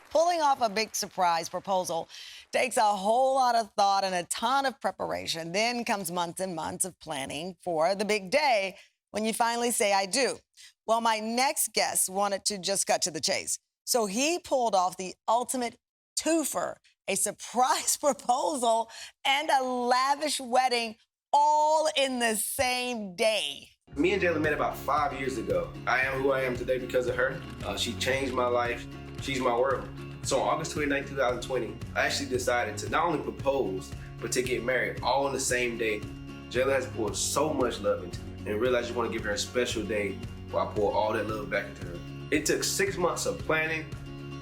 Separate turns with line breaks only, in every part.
Pulling off a big surprise proposal takes a whole lot of thought and a ton of preparation. Then comes months and months of planning for the big day when you finally say, I do. Well, my next guest wanted to just cut to the chase. So he pulled off the ultimate twofer, a surprise proposal and a lavish wedding all in the same day.
Me and Jayla met about 5 years ago. I am who I am today because of her. She changed my life. She's my world. So on August 29, 2020, I actually decided to not only propose, but to get married all on the same day. Jayla has poured so much love into me and realized you want to give her a special day while I pour all that love back into her. It took 6 months of planning,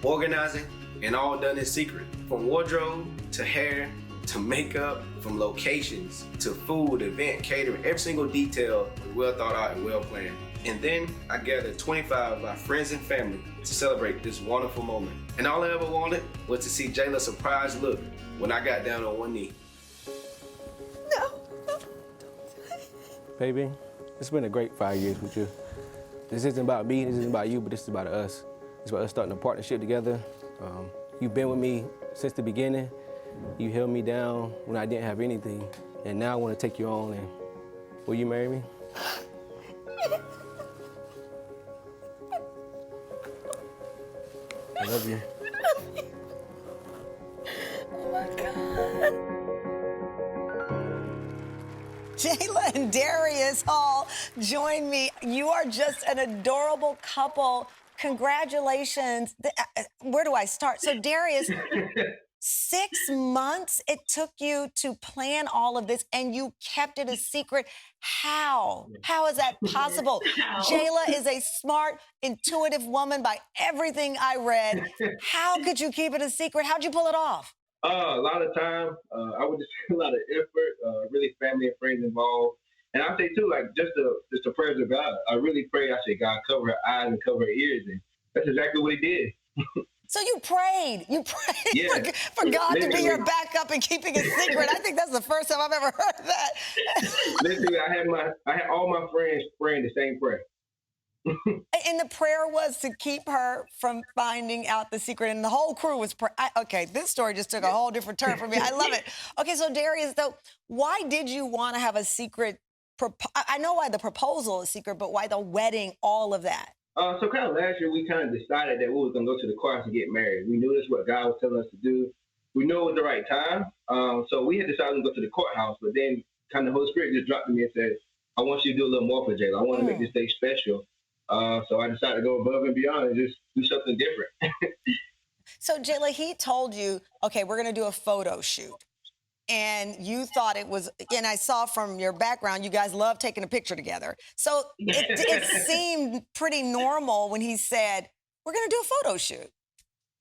organizing, and all done in secret. From wardrobe to hair to makeup, from locations to food, event, catering, every single detail was well thought out and well planned. And then I gathered 25 of my friends and family to celebrate this wonderful moment. And all I ever wanted was to see Jayla's surprised look when I got down on one knee.
No.
Baby, it's been a great 5 years with you. This isn't about me, this isn't about you, but this is about us. It's about us starting a partnership together. You've been with me since the beginning. You held me down when I didn't have anything. And now I want to take you on, and will you marry me? I love you.
Oh my God. Jayla and Darius Hall join me. You are just an adorable couple. Congratulations. Where do I start? So Darius, 6 months it took you to plan all of this and you kept it a secret. How? How is that possible? Jayla is a smart, intuitive woman by everything I read. How could you keep it a secret? How'd you pull it off?
A lot of time. I would just a lot of effort, really family and friends involved. And I say too, like just the prayers of God. I really pray. I say, God, cover her eyes and cover her ears, and that's exactly what He did.
So you prayed. You prayed
Yeah.
for God to be
Literally.
your backup and keeping it secret. I think that's the first time I've ever heard that.
Literally, I had all my friends praying the same prayer.
And the prayer was to keep her from finding out the secret, and the whole crew was okay, this story just took a whole different turn for me. I love it. Okay, so Darius, though, why did you want to have a secret? I know why the proposal is secret, but why the wedding, all of that?
So kind of last year, we kind of decided that we were going to go to the courthouse and get married. We knew this is what God was telling us to do. We knew it was the right time. So we had decided to go to the courthouse, but then kind of the Holy Spirit just dropped to me and said, I want you to do a little more for Jayla. I want to make this day special. So I decided to go above and beyond and just do something different.
So, Jayla, he told you, okay, we're going to do a photo shoot. And you thought it was, and I saw from your background, you guys love taking a picture together. So it seemed pretty normal when he said, we're going to do a photo shoot.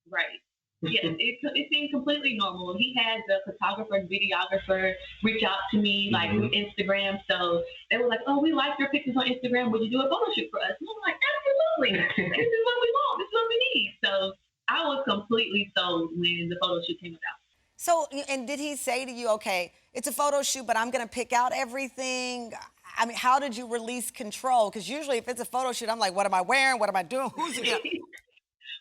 Right. Yes, it seemed completely normal. He had the photographer and videographer reach out to me like through Instagram. So they were like, oh, we like your pictures on Instagram. Would you do a photo shoot for us? And I'm like, absolutely. This is what we want. This is what we need. So I was completely sold when the photo shoot came about.
So, and did he say to you, okay, it's a photo shoot, but I'm going to pick out everything? I mean, how did you release control? Because usually if it's a photo shoot, I'm like, what am I wearing? What am I doing? Who's it?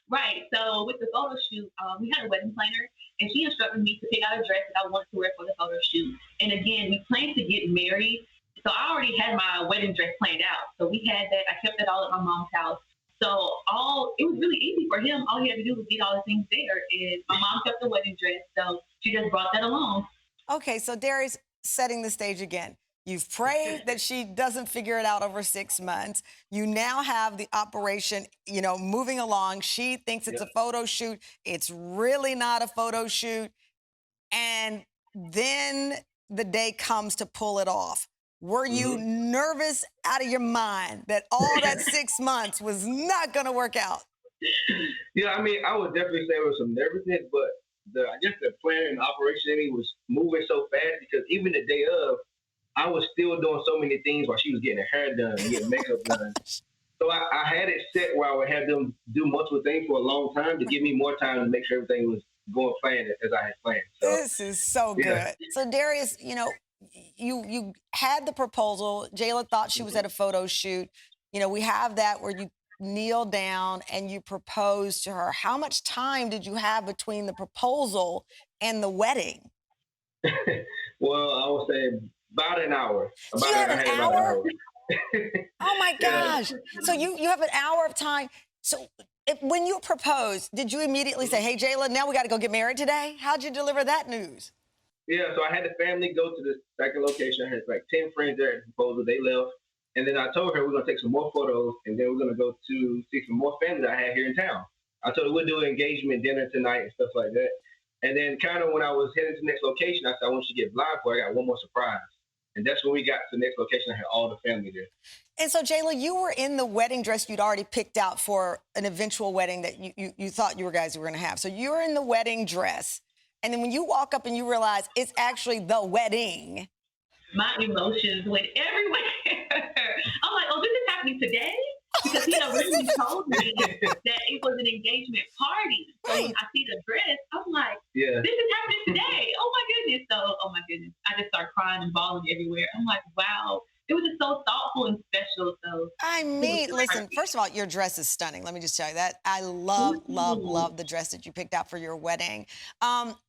Right. So with the photo shoot, we had a wedding planner, and she instructed me to pick out a dress that I wanted to wear for the photo shoot. And again, we planned to get married, so I already had my wedding dress planned out. So we had that. I kept it all at my mom's house. So it was really easy for him. All he had to do was get all the things there. And my mom kept the wedding dress, so she just brought that along.
Okay, so Darius, setting the stage again. You've prayed that she doesn't figure it out over 6 months. You now have the operation, moving along. She thinks it's a photo shoot. It's really not a photo shoot. And then the day comes to pull it off. Were you nervous out of your mind that all that 6 months was not going to work out?
Yeah, I mean, I would definitely say there was some nervousness, but I guess the plan and operation in me was moving so fast because even the day of, I was still doing so many things while she was getting her hair done and getting makeup done. So I had it set where I would have them do multiple things for a long time to give me more time to make sure everything was going planned as I had planned. So,
this is so good. So Darius, you had the proposal. Jayla thought she was at a photo shoot. We have that where you kneel down and you propose to her. How much time did you have between the proposal and the wedding?
Well, I would say about an hour.
So you had
I
an
had about an
hour?
hour.
Oh my
Yeah.
gosh. So you have an hour of time. So when you proposed, did you immediately say, hey, Jayla, now we got to go get married today? How'd you deliver that news?
Yeah, so I had the family go to the second location. I had like 10 friends there at the proposal. They left. And then I told her we're going to take some more photos and then we're going to go to see some more family that I had here in town. I told her we'll do an engagement dinner tonight and stuff like that. And then kind of when I was heading to the next location, I said, I want you to get blindfolded. I got one more surprise. And that's when we got to the next location. I had all the family there.
And so, Jayla, you were in the wedding dress you'd already picked out for an eventual wedding that you thought you guys were going to have. So you were in the wedding dress. And then when you walk up and you realize it's actually the wedding.
My emotions went everywhere. I'm like, oh, this is happening today? Because he originally told me that it was an engagement party. So when I see the dress, I'm like,
Yeah.
this is happening today. Oh my goodness. So, oh my goodness. I just start crying and bawling everywhere. I'm like, wow. It was just so thoughtful and special. So
I mean, listen, first of all, your dress is stunning. Let me just tell you that. I love, love, love the dress that you picked out for your wedding.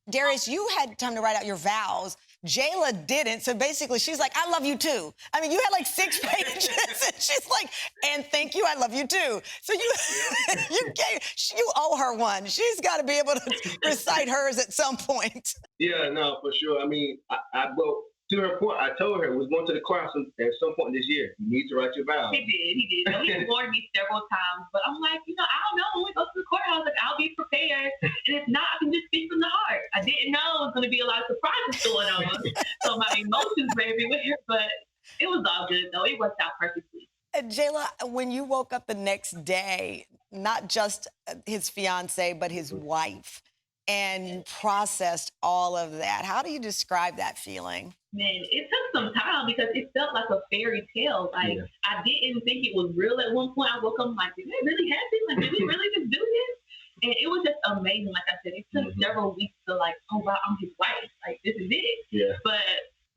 Darius, you had time to write out your vows. Jayla didn't. So basically, she's like, I love you too. I mean, you had like 6 pages. And she's like, and thank you, I love you too. So you owe her one. She's got to be able to recite hers at some point.
Yeah, no, for sure. I mean, well, to her point, I told her we're going to the courthouse at some point this year. You need to write your vows.
he did. So he warned me several times. But I'm like, I don't know. When we go to the courthouse, like, I'll be prepared. And if not, I can just speak from the heart. I didn't know it was going to be a lot of surprises going on. So my emotions were everywhere. But it was all good, though. It worked out perfectly.
Jayla, when you woke up the next day, not just his fiance, but his wife, and you processed all of that, how do you describe that feeling?
Man, it took some time because it felt like a fairy tale. Like, I didn't think it was real at one point. I woke up like, did it really happen? Like, did we really just do this? And it was just amazing. Like I said, it took several weeks to like, oh wow, I'm his wife. Like, this is it.
Yeah.
But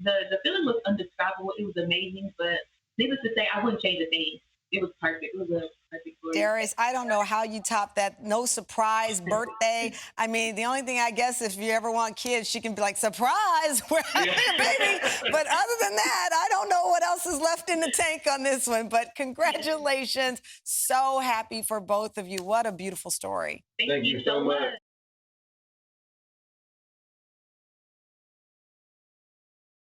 the feeling was indescribable. It was amazing. But needless to say, I wouldn't change a thing. It was perfect. It was a perfect story.
Darius, I don't know how you top that. No surprise birthday. I mean, the only thing I guess if you ever want kids, she can be like, surprise, we're having a baby. But other than that, I don't know what else is left in the tank on this one. But congratulations. So happy for both of you. What a beautiful story.
Thank you so much.